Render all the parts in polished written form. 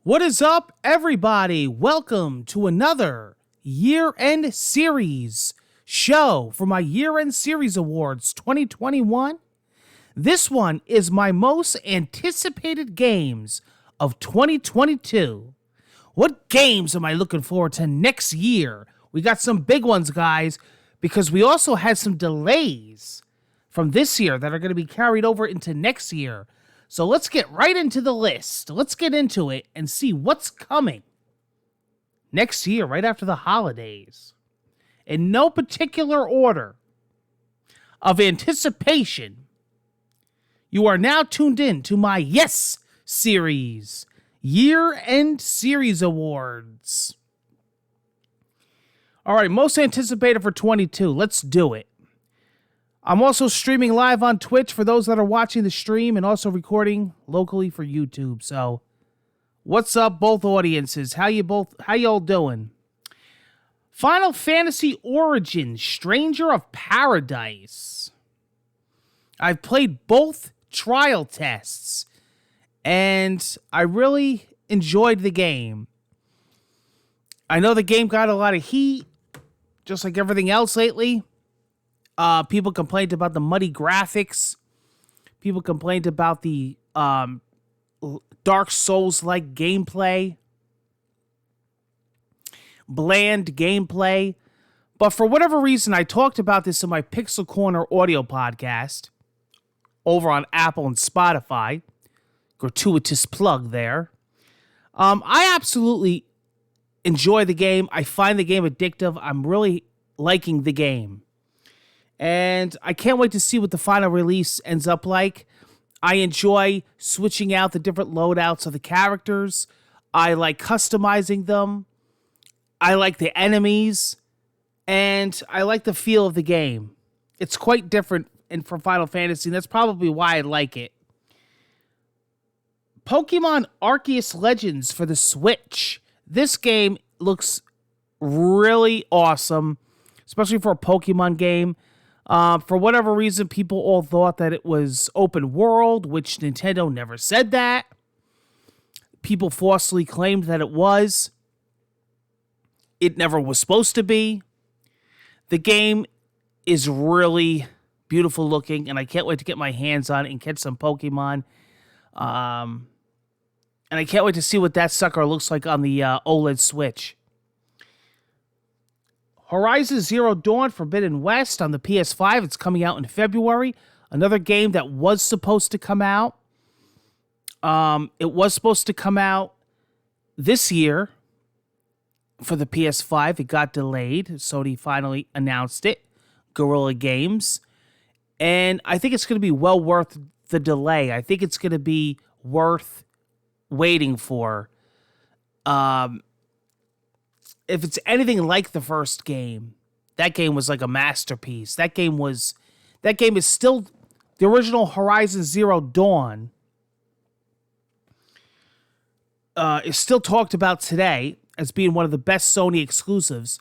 What is up, everybody? Welcome to another year-end series show for my year-end series awards 2021. This one is my most anticipated games of 2022. What games am I looking forward to next year? We got some big ones, guys, because we also had some delays from this year that are going to be carried over into next year. So let's get right into the list. Let's get into it and see what's coming next year, right after the holidays. In no particular order of anticipation, you are now tuned in to my Yes Series, Year-End Series Awards. All right, most anticipated for 22. Let's do it. I'm also streaming live on Twitch for those that are watching the stream and also recording locally for YouTube. So, what's up, both audiences? How y'all doing? Final Fantasy Origins, Stranger of Paradise. I've played both trial tests, and I really enjoyed the game. I know the game got a lot of heat, just like everything else lately. People complained about the muddy graphics. People complained about the Dark Souls-like gameplay. Bland gameplay. But for whatever reason, I talked about this in my Pixel Corner audio podcast over on Apple and Spotify. Gratuitous plug there. I absolutely enjoy the game. I find the game addictive. I'm really liking the game. And I can't wait to see what the final release ends up like. I enjoy switching out the different loadouts of the characters. I like customizing them. I like the enemies. And I like the feel of the game. It's quite different from Final Fantasy, and that's probably why I like it. Pokemon Arceus Legends for the Switch. This game looks really awesome, especially for a Pokemon game. For whatever reason, people all thought that it was open world, which Nintendo never said that. People falsely claimed that it was. It never was supposed to be. The game is really beautiful looking, and I can't wait to get my hands on it and catch some Pokemon. And I can't wait to see what that sucker looks like on the OLED Switch. Horizon Zero Dawn Forbidden West on the PS5. It's coming out in February. Another game that was supposed to come out. It was supposed to come out this year for the PS5. It got delayed. Sony finally announced it. Guerrilla Games. And I think it's going to be well worth the delay. I think it's going to be worth waiting for. If it's anything like the first game, that game was like a masterpiece. That game is still the original Horizon Zero Dawn. Is still talked about today as being one of the best Sony exclusives.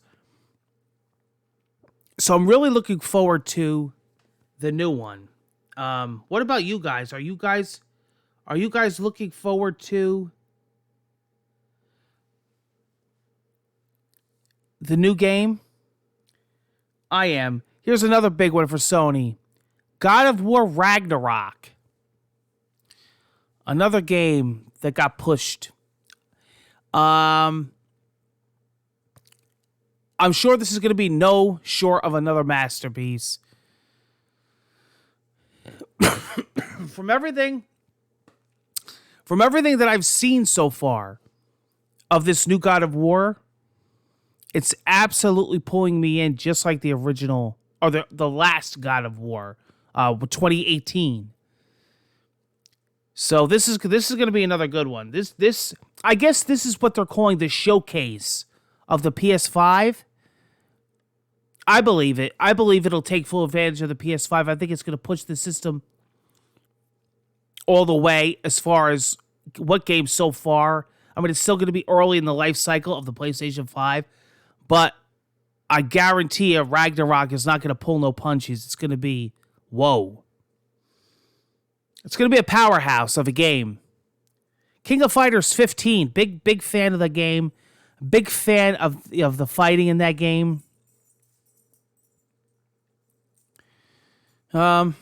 So I'm really looking forward to the new one. What about you guys? Are you guys looking forward to the new game? I am. Here's another big one for Sony. God of War Ragnarok. Another game that got pushed. I'm sure this is going to be no short of another masterpiece. From everything that I've seen so far of this new God of War, it's absolutely pulling me in, just like the original, or the last God of War, 2018. So this is going to be another good one. This I guess this is what they're calling the showcase of the PS5. I believe it. I believe it'll take full advantage of the PS5. I think it's going to push the system all the way as far as what games so far. I mean, it's still going to be early in the life cycle of the PlayStation 5. But I guarantee you Ragnarok is not going to pull no punches. It's going to be, whoa. It's going to be a powerhouse of a game. King of Fighters 15. Big fan of the game. Big fan of the fighting in that game. I'm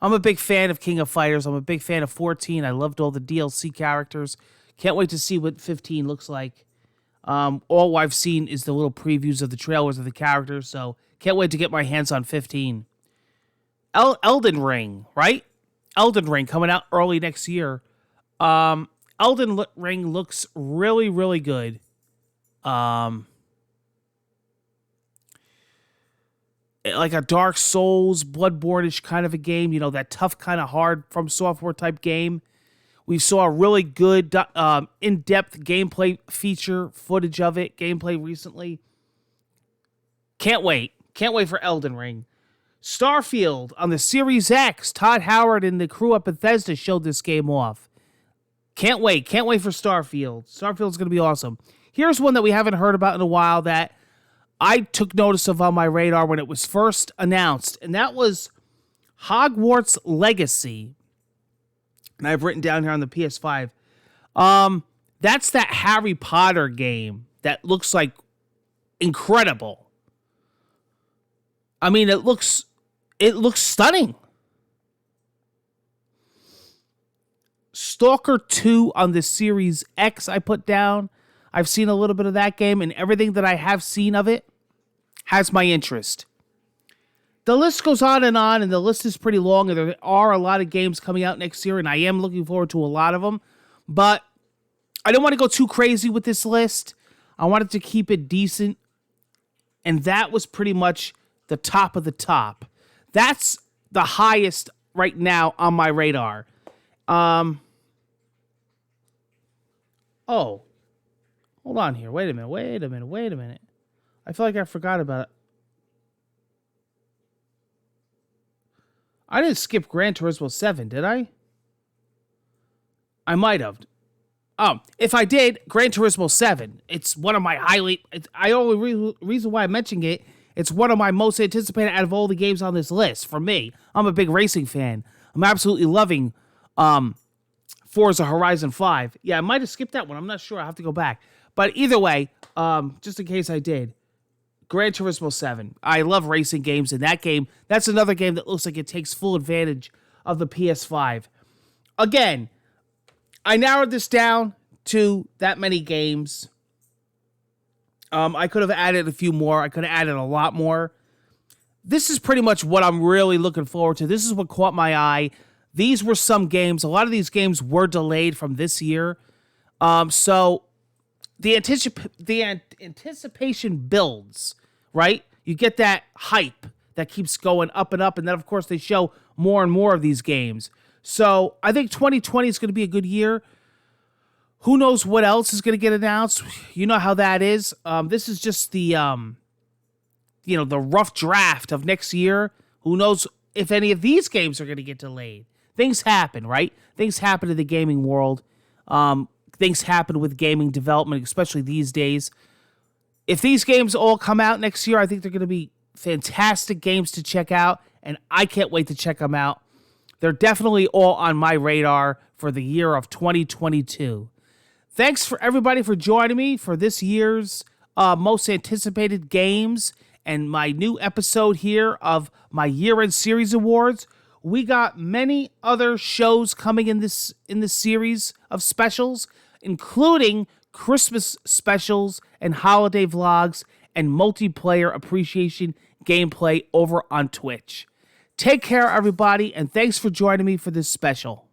a big fan of King of Fighters. I'm a big fan of 14. I loved all the DLC characters. Can't wait to see what 15 looks like. All I've seen is the little previews of the trailers of the characters, so can't wait to get my hands on 15. Elden Ring, right? Elden Ring coming out early next year. Elden Ring looks really, really good. Like a Dark Souls, Bloodborne-ish kind of a game, you know, that tough kind of hard From Software type game. We saw a really good in-depth gameplay feature footage of it, gameplay recently. Can't wait. Can't wait for Elden Ring. Starfield on the Series X. Todd Howard and the crew at Bethesda showed this game off. Can't wait. Can't wait for Starfield. Starfield's going to be awesome. Here's one that we haven't heard about in a while that I took notice of on my radar when it was first announced, and that was Hogwarts Legacy. And I've written down here on the PS5. That's that Harry Potter game that looks like incredible. I mean, it looks stunning. Stalker 2 on the Series X I put down. I've seen a little bit of that game, and everything that I have seen of it has my interest. The list goes on, and the list is pretty long, and there are a lot of games coming out next year, and I am looking forward to a lot of them. But I don't want to go too crazy with this list. I wanted to keep it decent, and that was pretty much the top of the top. That's the highest right now on my radar. Oh. Hold on here. Wait a minute. I feel like I forgot about it. I didn't skip Gran Turismo 7, did I? I might have. If I did, Gran Turismo 7. It's one of my reason why I'm mentioning it, it's one of my most anticipated out of all the games on this list. For me, I'm a big racing fan. I'm absolutely loving Forza Horizon 5. Yeah, I might have skipped that one. I'm not sure. I'll have to go back. But either way, just in case I did, Gran Turismo 7. I love racing games, and that game, that's another game that looks like it takes full advantage of the PS5. Again, I narrowed this down to that many games. I could have added a few more. I could have added a lot more. This is pretty much what I'm really looking forward to. This is what caught my eye. These were some games. A lot of these games were delayed from this year. So the anticipation builds, right? You get that hype that keeps going up and up. And then, of course, they show more and more of these games. So I think 2020 is going to be a good year. Who knows what else is going to get announced? You know how that is. This is just the rough draft of next year. Who knows if any of these games are going to get delayed? Things happen, right? Things happen in the gaming world. Things happen with gaming development, especially these days. If these games all come out next year, I think they're going to be fantastic games to check out, and I can't wait to check them out. They're definitely all on my radar for the year of 2022. Thanks for everybody for joining me for this year's most anticipated games and my new episode here of my year-end series awards. We got many other shows coming in this series of specials, including Christmas specials and holiday vlogs and multiplayer appreciation gameplay over on Twitch. Take care, everybody, and thanks for joining me for this special.